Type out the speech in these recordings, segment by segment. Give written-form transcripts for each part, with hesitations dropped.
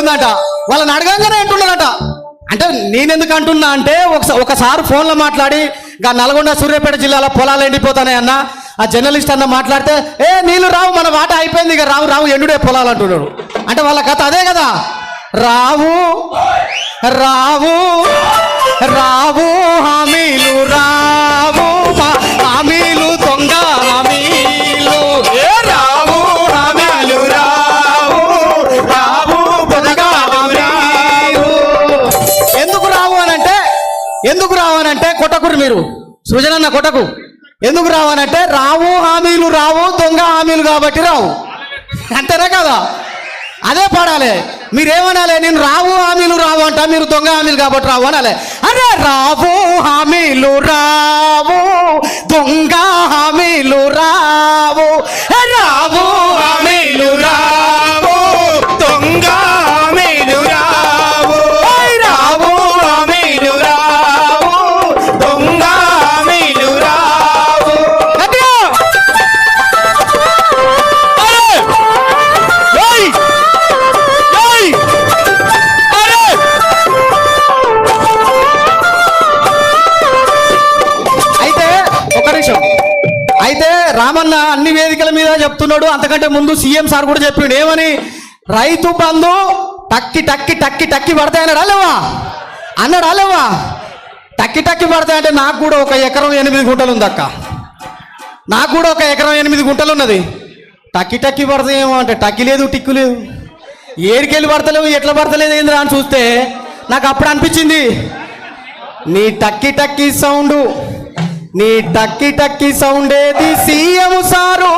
ఉందంట, వాళ్ళని అడగంగానే అంటున్నారట. అంటే నేనెందుకు అంటున్నా అంటే ఒకసారి ఫోన్లో మాట్లాడి నల్గొండ సూర్యాపేట జిల్లాలో పొలాలు ఎండిపోతాయి అన్న, ఆ జర్నలిస్ట్ అన్న మాట్లాడితే నీళ్ళు రావు, మన వాట అయిపోయింది, ఇక రావు రావు ఎండుడే పొలాలు అంటున్నాడు. అంటే వాళ్ళ కథ అదే కదా, రావు రావు రావు హామీలు రావు, హామీలు దొంగ హామీలు, రావు హామీలు రావు రావు దొంగ హామీలు. ఎందుకు రావు అనంటే కొట్టకురు మీరు, సృజనన్న కొట్టకు. ఎందుకు రావు అనంటే రావు హామీలు రావు దొంగ హామీలు కాబట్టి రావు, అంతేనా కదా? అదే పాడాలి. మీరేమనాలి, నేను రావు హామీలు రావు అంట, మీరు దొంగ హామీలు కాబట్టి రావు అనాలి. అరే రావు హామీలు రావు దొంగ హామీలు రావు, రావు హామీలు రావు దొంగ హామీలు రావు, రావు హామీలు రావు దొంగ హామీలు రావు. అయితే రామన్న అన్ని వేదికల మీద చెప్తున్నాడు. అంతకంటే ముందు సీఎం సార్ కూడా చెప్పిండు, ఏమని? రైతు బంధు టక్కి టక్కి టక్కి టక్కి పడతాయి అన్నాడు అలేవా? టక్కి టక్కి పడతాయంటే నాకు కూడా ఒక ఎకరం 8 గుంటలు ఉంది అక్క, నాకు కూడా ఒక ఎకరం 8 గుంటలు ఉన్నది. టక్కి టక్కి పడతాయేమో అంటే టక్కి లేదు టిక్కు లేదు, ఏడికెళ్ళి పడతలేవు, ఎట్లా పడతలేదు ఏంద్రా అని చూస్తే నాకు అప్పుడు అనిపించింది, నీ టక్కి టక్కి సౌండ్, నీ టక్కి టక్కి సౌండ్ ఏది సీఎం సారు,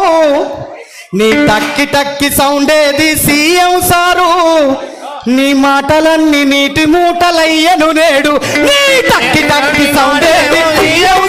నీ టక్కి టక్కి సౌండ్ ఏది సీఎం సారు, నీ మాటలన్నీ నీటి మూటలయ్యను నేడు, నీ టక్కి టక్కి సౌండ్ ఏది సీఎం